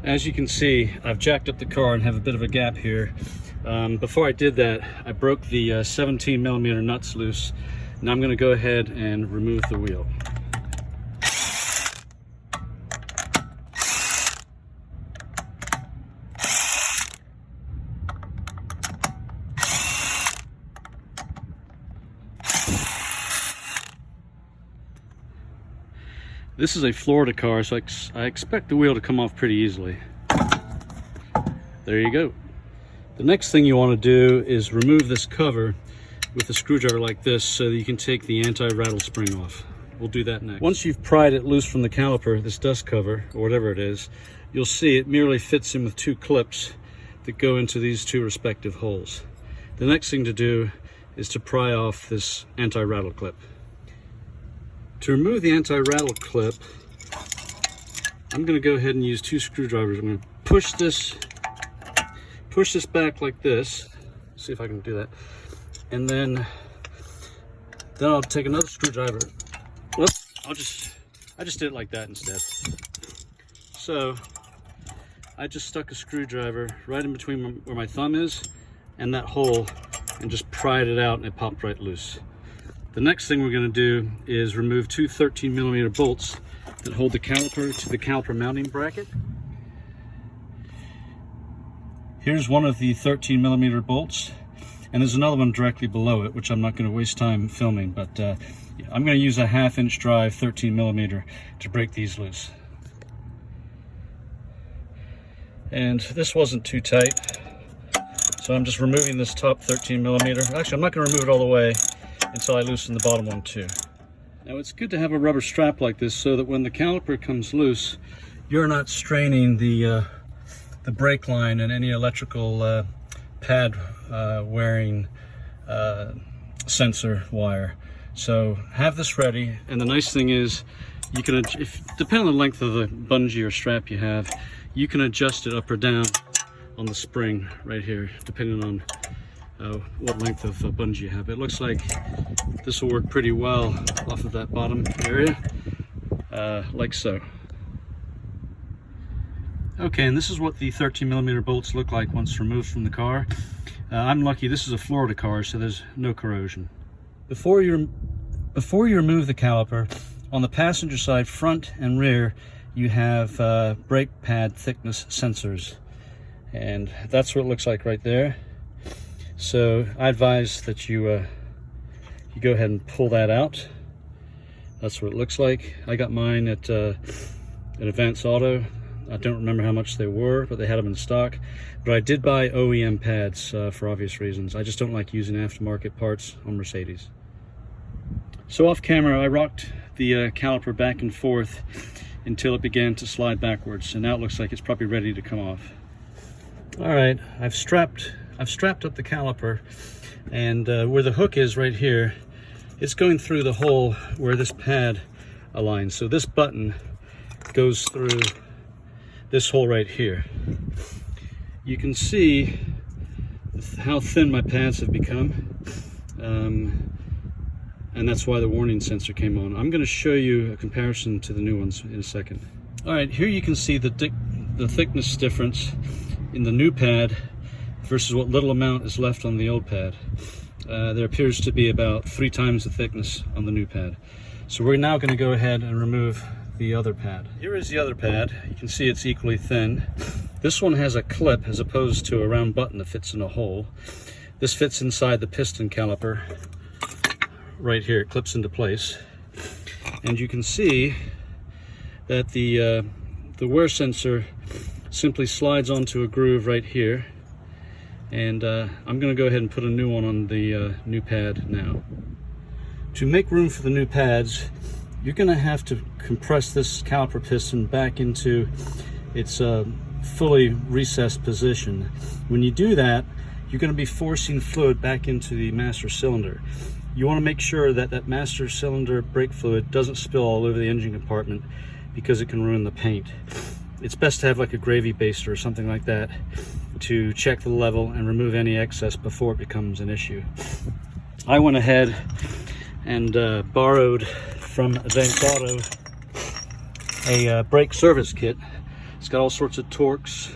As you can see, I've jacked up the car and have a bit of a gap here. Before I did that, I broke the 17mm nuts loose. Now I'm going to go ahead and remove the wheel. This is a Florida car, so I expect the wheel to come off pretty easily. There you go. The next thing you want to do is remove this cover with a screwdriver like this so that you can take the anti-rattle spring off. We'll do that next. Once you've pried it loose from the caliper, this dust cover, or whatever it is, you'll see it merely fits in with two clips that go into these two respective holes. The next thing to do is to pry off this anti-rattle clip. To remove the anti-rattle clip, I'm going to go ahead and use two screwdrivers. I'm going to push this back like this. See if I can do that. And then I'll take another screwdriver. Whoops, I just did it like that instead. So I just stuck a screwdriver right in between where my thumb is and that hole and just pried it out, and it popped right loose. The next thing we're going to do is remove two 13mm bolts that hold the caliper to the caliper mounting bracket. Here's one of the 13mm bolts, and there's another one directly below it, which I'm not going to waste time filming, but I'm going to use a 1/2" drive 13mm to break these loose. And this wasn't too tight, so I'm just removing this top 13mm. Actually, I'm not going to remove it all the way until I loosen the bottom one too. Now it's good to have a rubber strap like this so that when the caliper comes loose, you're not straining the brake line and any electrical pad wearing sensor wire. So have this ready, and the nice thing is you can, depending on the length of the bungee or strap you have, you can adjust it up or down on the spring right here, depending on what length of bungee you have. It looks like this will work pretty well off of that bottom area, like so. Okay, and this is what the 13mm bolts look like once removed from the car. I'm lucky this is a Florida car, so there's no corrosion. Before you remove the caliper, on the passenger side, front and rear, you have brake pad thickness sensors, and that's what it looks like right there. So I advise that you go ahead and pull that out. That's what it looks like. I got mine at an Advance Auto. I don't remember how much they were, but they had them in stock. But I did buy OEM pads for obvious reasons. I just don't like using aftermarket parts on Mercedes. So off camera, I rocked the caliper back and forth until it began to slide backwards, and now it looks like it's probably ready to come off. All right, I've strapped up the caliper, and where the hook is right here, it's going through the hole where this pad aligns. So this button goes through this hole right here. You can see how thin my pads have become, and that's why the warning sensor came on. I'm going to show you a comparison to the new ones in a second. All right, here you can see the thickness difference in the new pad versus what little amount is left on the old pad. There appears to be about 3 times the thickness on the new pad. So we're now going to go ahead and remove the other pad. Here is the other pad. You can see it's equally thin. This one has a clip as opposed to a round button that fits in a hole. This fits inside the piston caliper right here. It clips into place, and you can see that the wear sensor simply slides onto a groove right here, and I'm going to go ahead and put a new one on the new pad now. To make room for the new pads, you're going to have to compress this caliper piston back into its fully recessed position. When you do that, you're going to be forcing fluid back into the master cylinder. You want to make sure that that master cylinder brake fluid doesn't spill all over the engine compartment, because it can ruin the paint. It's best to have like a gravy baster or something like that to check the level and remove any excess before it becomes an issue. I went ahead and borrowed from Advance Auto a brake service kit. It's got all sorts of torques,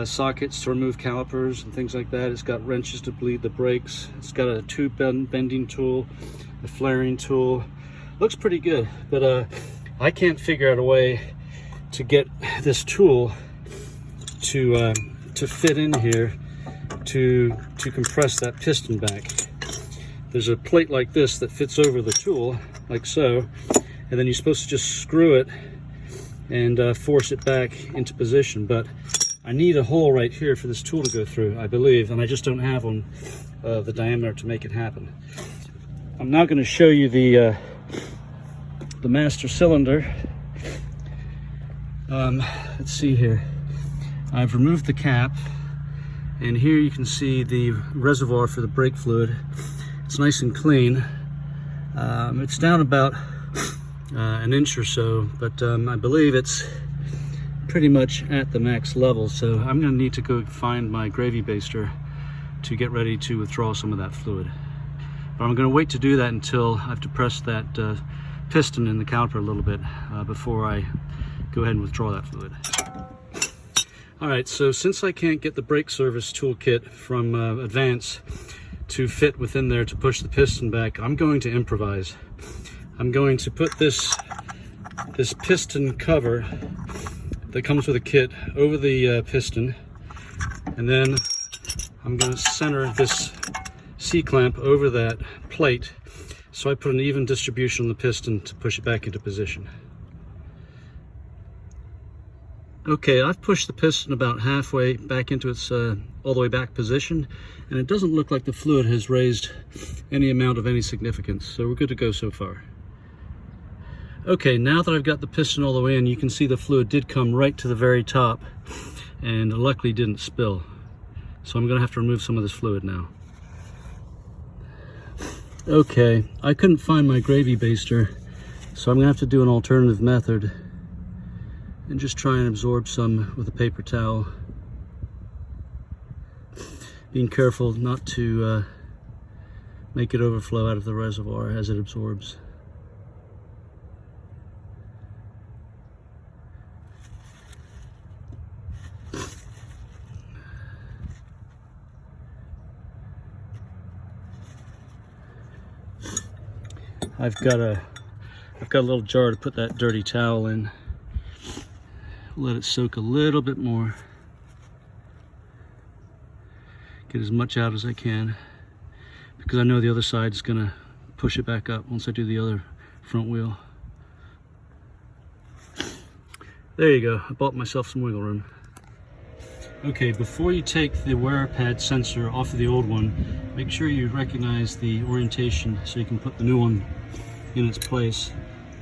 sockets to remove calipers and things like that. It's got wrenches to bleed the brakes. It's got a tube bending tool, a flaring tool. Looks pretty good, but I can't figure out a way to get this tool to fit in here to compress that piston back. There's a plate like this that fits over the tool, like so, and then you're supposed to just screw it and force it back into position. But I need a hole right here for this tool to go through, I believe, and I just don't have one the diameter to make it happen. I'm now going to show you the master cylinder. Let's see here. I've removed the cap, and here you can see the reservoir for the brake fluid. It's nice and clean. It's down about an inch or so, but I believe it's pretty much at the max level, so I'm going to need to go find my gravy baster to get ready to withdraw some of that fluid. But I'm going to wait to do that until I've depressed that piston in the caliper a little bit before I go ahead and withdraw that fluid. Alright, so since I can't get the brake service toolkit from Advance to fit within there to push the piston back, I'm going to improvise. I'm going to put this piston cover that comes with a kit over the piston, and then I'm going to center this C-clamp over that plate so I put an even distribution on the piston to push it back into position. Okay, I've pushed the piston about halfway back into its all the way back position, and it doesn't look like the fluid has raised any amount of any significance, so we're good to go so far. Okay, now that I've got the piston all the way in, you can see the fluid did come right to the very top, and luckily didn't spill. So I'm going to have to remove some of this fluid now. Okay, I couldn't find my gravy baster, so I'm going to have to do an alternative method and just try and absorb some with a paper towel. Being careful not to make it overflow out of the reservoir as it absorbs. I've got a little jar to put that dirty towel in. Let it soak a little bit more. Get as much out as I can, because I know the other side is going to push it back up once I do the other front wheel. There you go. I bought myself some wiggle room. Okay, before you take the wear pad sensor off of the old one, make sure you recognize the orientation so you can put the new one in its place.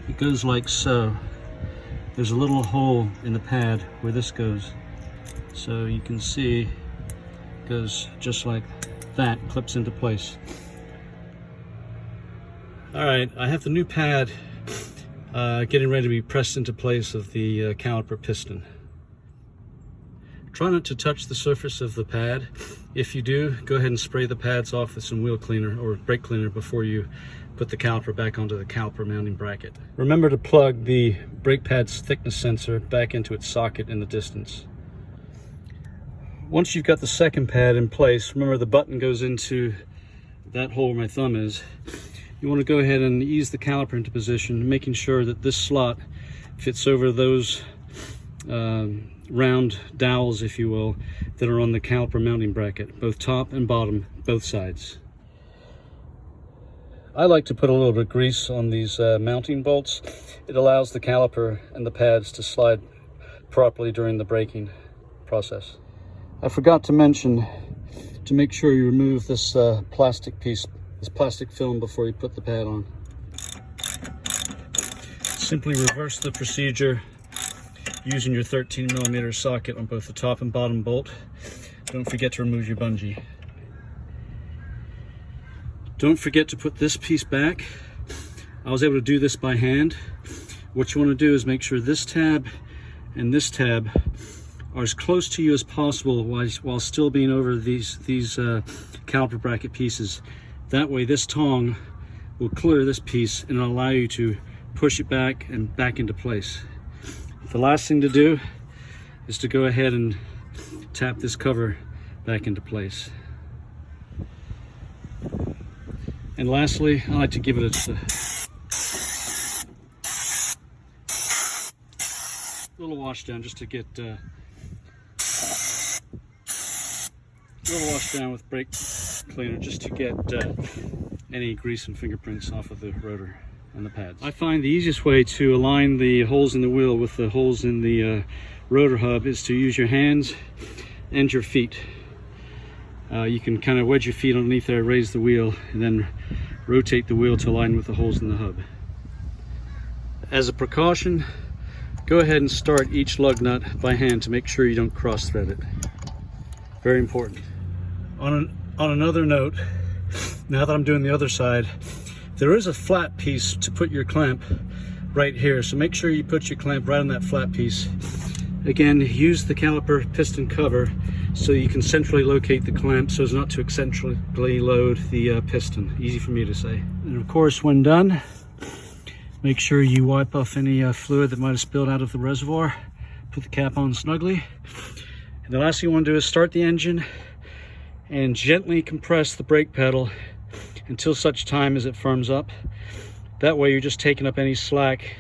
It goes like so. There's a little hole in the pad where this goes, so you can see it goes just like that, clips into place. Alright, I have the new pad getting ready to be pressed into place of the caliper piston. Try not to touch the surface of the pad. If you do, go ahead and spray the pads off with some wheel cleaner or brake cleaner before you put the caliper back onto the caliper mounting bracket. Remember to plug the brake pad's thickness sensor back into its socket in the distance. Once you've got the second pad in place, remember the button goes into that hole where my thumb is. You want to go ahead and ease the caliper into position, making sure that this slot fits over those round dowels, if you will, that are on the caliper mounting bracket, both top and bottom, both sides. I like to put a little bit of grease on these mounting bolts. It allows the caliper and the pads to slide properly during the braking process. I forgot to mention to make sure you remove this plastic piece, this plastic film, before you put the pad on. Simply reverse the procedure using your 13mm socket on both the top and bottom bolt. Don't forget to remove your bungee. Don't forget to put this piece back. I was able to do this by hand. What you want to do is make sure this tab and this tab are as close to you as possible while still being over these caliper bracket pieces. That way this tong will clear this piece and it'll allow you to push it back and back into place. The last thing to do is to go ahead and tap this cover back into place. And lastly, I like to give it a little wash down just to get a little wash down with brake cleaner just to get any grease and fingerprints off of the rotor and the pads. I find the easiest way to align the holes in the wheel with the holes in the rotor hub is to use your hands and your feet. You can kind of wedge your feet underneath there, raise the wheel, and then rotate the wheel to align with the holes in the hub. As a precaution, go ahead and start each lug nut by hand to make sure you don't cross thread it. Very important. On another note, now that I'm doing the other side, there is a flat piece to put your clamp right here, so make sure you put your clamp right on that flat piece. Again, use the caliper piston cover so you can centrally locate the clamp so as not to eccentrically load the piston. Easy for me to say. And of course, when done, make sure you wipe off any fluid that might have spilled out of the reservoir. Put the cap on snugly. And the last thing you want to do is start the engine and gently compress the brake pedal until such time as it firms up. That way you're just taking up any slack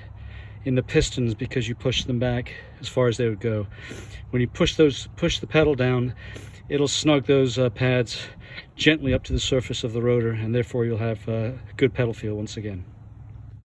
in the pistons because you push them back as far as they would go. When you push the pedal down, it'll snug those pads gently up to the surface of the rotor, and therefore you'll have good pedal feel once again.